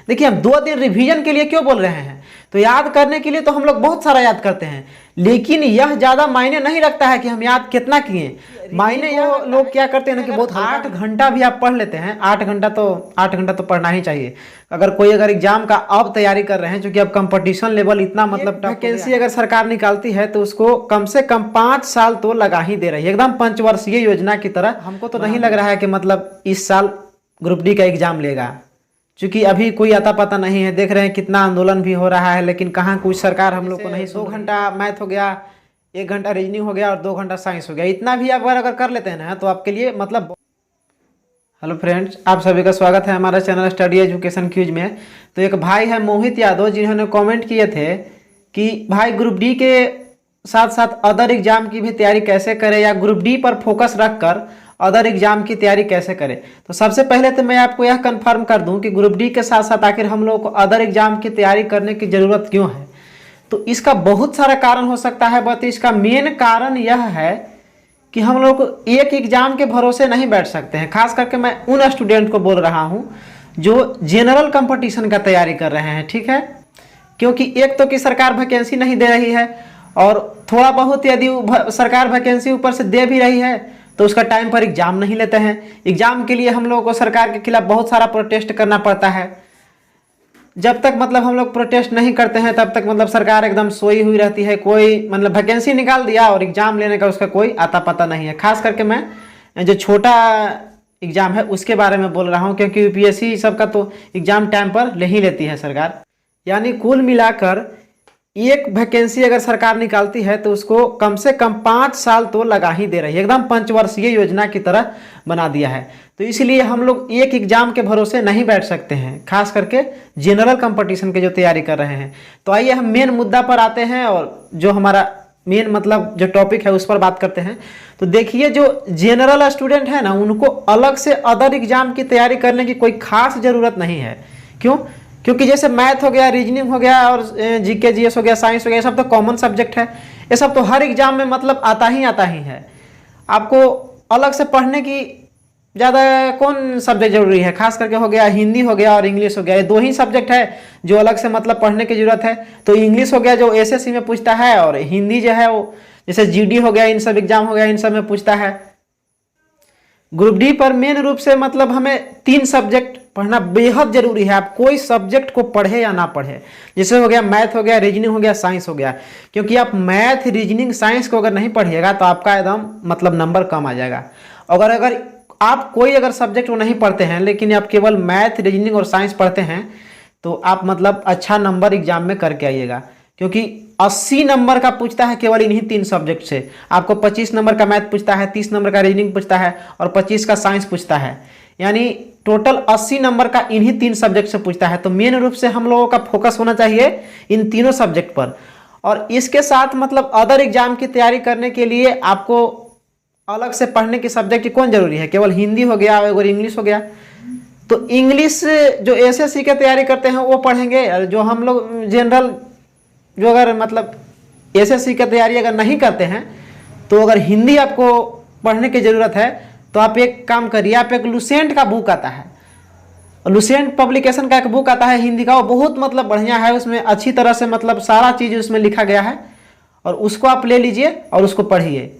देखिए, हम 2 दिन रिवीजन के लिए क्यों बोल रहे हैं, तो याद करने के लिए तो हम लोग बहुत सारा याद करते हैं, लेकिन यह ज़्यादा मायने नहीं रखता है कि हम याद कितना किए। मायने यह लोग क्या करते हैं ना कि बहुत 8 घंटा भी आप पढ़ लेते हैं, 8 घंटा तो पढ़ना ही चाहिए। अगर कोई एग्जाम का अब तैयारी कर रहे हैं, क्योंकि अब कंपटीशन लेवल इतना मतलब वैकेंसी अगर सरकार निकालती है तो उसको कम से कम 5 साल तो लगा ही दे रही है, एकदम पंचवर्षीय योजना की तरह। हमको तो नहीं लग रहा है कि मतलब इस साल ग्रुप डी का एग्जाम लेगा, क्योंकि अभी कोई आता पता नहीं है। देख रहे हैं कितना आंदोलन भी हो रहा है, लेकिन कहाँ कुछ सरकार हम लोग को नहीं। 2 घंटा मैथ हो गया, 1 घंटा रीजनिंग हो गया और 2 घंटा साइंस हो गया, इतना भी आप अगर कर लेते हैं ना तो आपके लिए मतलब। हेलो फ्रेंड्स, आप सभी का स्वागत है हमारा चैनल स्टडी एजुकेशन क्यूज में। तो एक भाई है मोहित यादव, जिन्होंने कमेंट किए थे कि भाई ग्रुप डी के साथ साथ अदर एग्जाम की भी तैयारी कैसे करें, या ग्रुप डी पर फोकस रखकर अदर एग्जाम की तैयारी कैसे करें। तो सबसे पहले तो मैं आपको यह कंफर्म कर दूं कि ग्रुप डी के साथ साथ आखिर हम लोग को अदर एग्जाम की तैयारी करने की ज़रूरत क्यों है। तो इसका बहुत सारा कारण हो सकता है, बट इसका मेन कारण यह है कि हम लोग एक एग्जाम के भरोसे नहीं बैठ सकते हैं। खास करके मैं उन स्टूडेंट को बोल रहा हूँ जो जनरल कंपटीशन का तैयारी कर रहे हैं, ठीक है। क्योंकि एक तो कि सरकार वैकेंसी नहीं दे रही है, और थोड़ा बहुत यदि सरकार वैकेंसी ऊपर से दे भी रही है तो उसका टाइम पर एग्जाम नहीं लेते हैं। एग्जाम के लिए हम लोगों को सरकार के खिलाफ बहुत सारा प्रोटेस्ट करना पड़ता है। जब तक मतलब हम लोग प्रोटेस्ट नहीं करते हैं तब तक मतलब सरकार एकदम सोई हुई रहती है। कोई मतलब वैकेंसी निकाल दिया और एग्जाम लेने का उसका कोई आता पता नहीं है। खास करके मैं जो छोटा एग्जाम है उसके बारे में बोल रहा हूँ, क्योंकि यूपीएससी सब का तो एग्जाम टाइम पर ले ही लेती है सरकार। यानी कुल मिलाकर एक वैकेंसी अगर सरकार निकालती है तो उसको कम से कम 5 साल तो लगा ही दे रही है, एकदम पंचवर्षीय योजना की तरह बना दिया है। तो इसलिए हम लोग एक एग्जाम के भरोसे नहीं बैठ सकते हैं, खास करके जनरल कंपटीशन के जो तैयारी कर रहे हैं। तो आइए हम मेन मुद्दा पर आते हैं, और जो हमारा मेन मतलब जो टॉपिक है उस पर बात करते हैं। तो देखिए, जो जनरल स्टूडेंट है ना, उनको अलग से अदर एग्जाम की तैयारी करने की कोई खास ज़रूरत नहीं है। क्यों? क्योंकि जैसे मैथ हो गया, रीजनिंग हो गया और जीके जीएस हो गया, साइंस हो गया, ये सब तो कॉमन सब्जेक्ट है। ये सब तो हर एग्जाम में मतलब आता ही है। आपको अलग से पढ़ने की ज़्यादा कौन सब्जेक्ट जरूरी है। खास करके हो गया हिंदी हो गया और इंग्लिश हो गया, ये 2 ही सब्जेक्ट है जो अलग से मतलब पढ़ने की जरूरत है। तो इंग्लिश हो गया जो एसएससी में पूछता है, और हिंदी जो है वो जैसे जीडी हो गया, इन सब एग्जाम हो गया, इन सब में पूछता है। ग्रुप डी पर मेन रूप से मतलब हमें 3 सब्जेक्ट पढ़ना बेहद जरूरी है। आप कोई सब्जेक्ट को पढ़े या ना पढ़े, जैसे हो गया मैथ हो गया, रीजनिंग हो गया, साइंस हो गया। क्योंकि आप मैथ, रीजनिंग, साइंस को अगर नहीं पढ़िएगा तो आपका एकदम मतलब नंबर कम आ जाएगा। अगर आप कोई अगर सब्जेक्ट को नहीं पढ़ते हैं, लेकिन आप केवल मैथ, रीजनिंग और साइंस पढ़ते हैं, तो आप मतलब अच्छा नंबर एग्जाम में करके आइएगा। क्योंकि 80 नंबर का पूछता है केवल इन्हीं 3 सब्जेक्ट से। आपको 25 नंबर का मैथ पूछता है, 30 नंबर का रीजनिंग पूछता है और 25 का साइंस पूछता है। यानी टोटल 80 नंबर का इन्हीं 3 सब्जेक्ट से पूछता है। तो मेन रूप से हम लोगों का फोकस होना चाहिए इन तीनों सब्जेक्ट पर। और इसके साथ मतलब अदर एग्जाम की तैयारी करने के लिए आपको अलग से पढ़ने की सब्जेक्ट कौन जरूरी है। केवल हिंदी हो गया और इंग्लिश हो गया। तो इंग्लिश जो एसएससी की तैयारी करते हैं वो पढ़ेंगे, और जो हम लोग जनरल जो अगर मतलब एसएससी की तैयारी अगर नहीं करते हैं, तो अगर हिंदी आपको पढ़ने की ज़रूरत है तो आप एक काम करिए, आप एक लुसेंट का बुक आता है, लुसेंट पब्लिकेशन का एक बुक आता है हिंदी का, वो बहुत मतलब बढ़िया है। उसमें अच्छी तरह से मतलब सारा चीज़ उसमें लिखा गया है, और उसको आप ले लीजिए और उसको पढ़िए।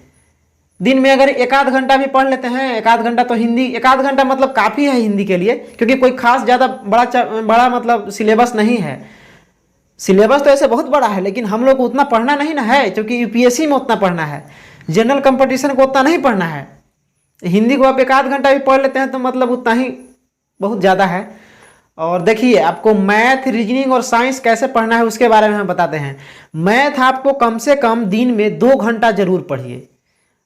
दिन में अगर 1 आध घंटा भी पढ़ लेते हैं, 1 आध घंटा तो हिंदी, 1 आध घंटा मतलब काफ़ी है हिंदी के लिए, क्योंकि कोई खास ज़्यादा बड़ा मतलब सिलेबस नहीं है। सिलेबस तो ऐसे बहुत बड़ा है, लेकिन हम लोग को उतना पढ़ना नहीं ना है, क्योंकि यूपीएससी में उतना पढ़ना है, जनरल कंपटीशन को उतना नहीं पढ़ना है। हिंदी को आप 1 आध घंटा भी पढ़ लेते हैं तो मतलब उतना ही बहुत ज़्यादा है। और देखिए, आपको मैथ, रीजनिंग और साइंस कैसे पढ़ना है उसके बारे में हम बताते हैं। मैथ आपको कम से कम दिन में 2 घंटा जरूर पढ़िए।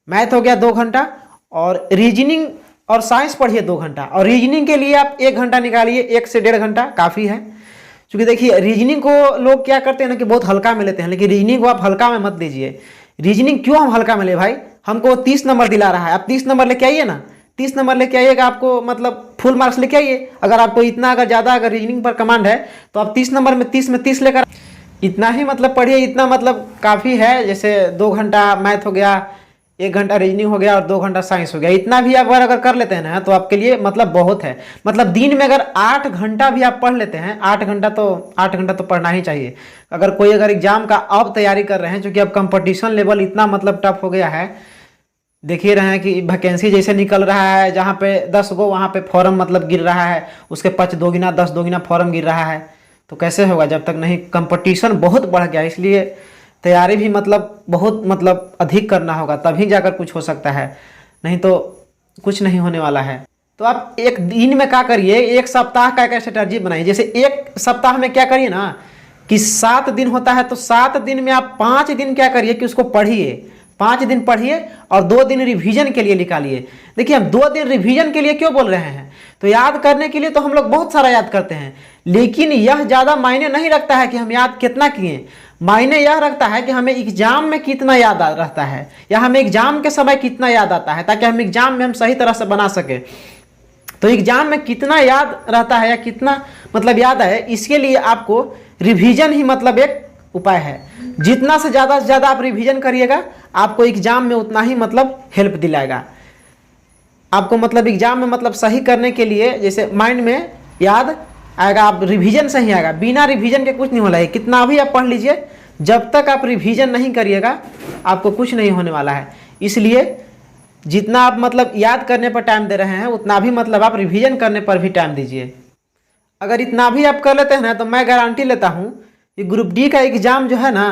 मैथ हो गया 2 घंटा, और रीजनिंग और साइंस पढ़िए 2 घंटा। और रीजनिंग के लिए आप 1 घंटा निकालिए, 1 से 1.5 घंटा काफ़ी है। क्योंकि देखिए, रीजनिंग को लोग क्या करते हैं ना कि बहुत हल्का में लेते हैं, लेकिन रीजनिंग को आप हल्का में मत लीजिए। रीजनिंग क्यों हम हल्का में ले भाई, हमको 30 नंबर दिला रहा है, आप 30 नंबर लेके आइए ना। 30 नंबर लेके आइएगा, आपको मतलब फुल मार्क्स लेके आइए। अगर आपको इतना अगर ज़्यादा अगर रीजनिंग पर कमांड है तो आप 30 नंबर में 30 लेकर इतना ही मतलब पढ़िए, इतना मतलब काफ़ी है। जैसे 2 घंटा मैथ हो गया, 1 घंटा रीजनिंग हो गया और 2 घंटा साइंस हो गया। इतना भी आप अगर कर लेते हैं ना तो आपके लिए मतलब बहुत है। मतलब दिन में अगर 8 घंटा भी आप पढ़ लेते हैं, 8 घंटा तो पढ़ना ही चाहिए। अगर एग्जाम का अब तैयारी कर रहे हैं, क्योंकि अब कंपटीशन लेवल इतना मतलब टफ हो गया है, देख ही रहे हैं कि वैकेंसी जैसे निकल रहा है, जहाँ पे 10 गो वहाँ पे फॉर्म मतलब गिर रहा है, उसके 5 दोगुना 10 दोगुना फॉर्म गिर रहा है। तो कैसे होगा जब तक नहीं, कंपटीशन बहुत बढ़ गया, इसलिए तैयारी भी मतलब बहुत मतलब अधिक करना होगा, तभी जाकर कुछ हो सकता है, नहीं तो कुछ नहीं होने वाला है। तो आप एक दिन में क्या करिए, एक सप्ताह का एक स्ट्रेटजी बनाइए। जैसे एक सप्ताह में क्या करिए ना कि 7 दिन होता है, तो 7 दिन में आप 5 दिन क्या करिए कि उसको पढ़िए, 5 दिन पढ़िए और 2 दिन रिवीजन के लिए निकालिए। देखिए हम 2 दिन रिवीजन के लिए क्यों बोल रहे हैं, तो याद करने के लिए तो हम लोग बहुत सारा याद करते हैं, लेकिन यह ज़्यादा मायने नहीं रखता है कि हम याद कितना किए। मायने यह रखता है कि हमें एग्जाम में कितना याद रहता है, या हमें एग्जाम के समय कितना याद आता है, ताकि हम एग्जाम में हम सही तरह से बना सके। तो एग्जाम में कितना याद रहता है या कितना मतलब याद है, इसके लिए आपको रिवीजन ही मतलब एक उपाय है। जितना से ज़्यादा आप रिवीजन करिएगा, आपको एग्जाम में उतना ही मतलब हेल्प दिलाएगा। आपको मतलब एग्जाम में मतलब सही करने के लिए, जैसे माइंड में याद आएगा, आप रिवीजन से ही आएगा, बिना रिवीजन के कुछ नहीं होना है। कितना भी आप पढ़ लीजिए, जब तक आप रिवीजन नहीं करिएगा आपको कुछ नहीं होने वाला है। इसलिए जितना आप मतलब याद करने पर टाइम दे रहे हैं, उतना भी मतलब आप रिवीजन करने पर भी टाइम दीजिए। अगर इतना भी आप कर लेते हैं ना, तो मैं गारंटी लेता हूँ कि ग्रुप डी का एग्ज़ाम जो है ना,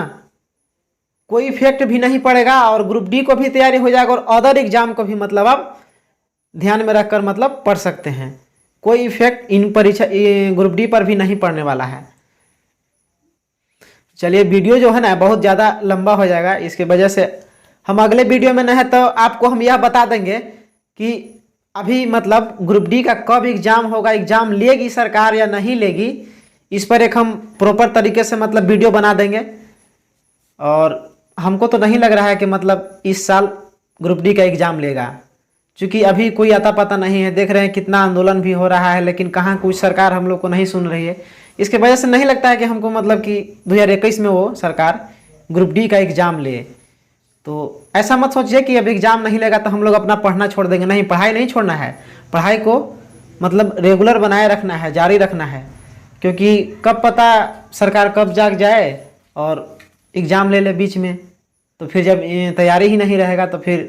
कोई इफेक्ट भी नहीं पड़ेगा, और ग्रुप डी को भी तैयारी हो जाएगा, और अदर एग्जाम को भी मतलब आप ध्यान में रखकर मतलब पढ़ सकते हैं। कोई इफेक्ट इन परीक्षा ग्रुप डी पर भी नहीं पड़ने वाला है। चलिए, वीडियो जो है ना बहुत ज़्यादा लंबा हो जाएगा, इसके वजह से हम अगले वीडियो में नहीं, तो आपको हम यह बता देंगे कि अभी मतलब ग्रुप डी का कब एग्ज़ाम होगा, एग्ज़ाम लेगी सरकार या नहीं लेगी, इस पर एक हम प्रॉपर तरीके से मतलब वीडियो बना देंगे। और हमको तो नहीं लग रहा है कि मतलब इस साल ग्रुप डी का एग्ज़ाम लेगा, क्योंकि अभी कोई आता पता नहीं है। देख रहे हैं कितना आंदोलन भी हो रहा है, लेकिन कहाँ कुछ सरकार हम लोग को नहीं सुन रही है। इसके वजह से नहीं लगता है कि हमको मतलब कि 2021 में वो सरकार ग्रुप डी का एग्ज़ाम ले। तो ऐसा मत सोचिए कि अब एग्ज़ाम नहीं लेगा तो हम लोग अपना पढ़ना छोड़ देंगे। नहीं, पढ़ाई नहीं छोड़ना है, पढ़ाई को मतलब रेगुलर बनाए रखना है, जारी रखना है, क्योंकि कब पता सरकार कब जाग जाए और एग्ज़ाम ले ले बीच में। तो फिर जब तैयारी ही नहीं रहेगा तो फिर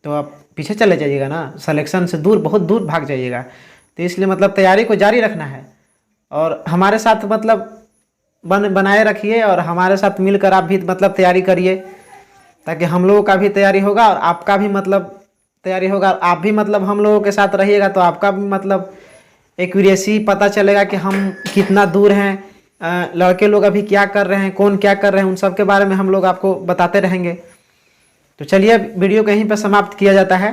तो आप पीछे चले जाइएगा ना, सिलेक्शन से दूर, बहुत दूर भाग जाइएगा। तो इसलिए मतलब तैयारी को जारी रखना है, और हमारे साथ मतलब बनाए रखिए, और हमारे साथ मिलकर आप भी मतलब तैयारी करिए, ताकि हम लोगों का भी तैयारी होगा और आपका भी मतलब तैयारी होगा। आप भी मतलब हम लोगों के साथ रहिएगा तो आपका भी मतलब एक्यूरेसी पता चलेगा कि हम कितना दूर हैं, लड़के लोग अभी क्या कर रहे हैं, कौन क्या कर रहे हैं, उन सब के बारे में हम लोग आपको बताते रहेंगे। तो चलिए, वीडियो को यहीं पर समाप्त किया जाता है।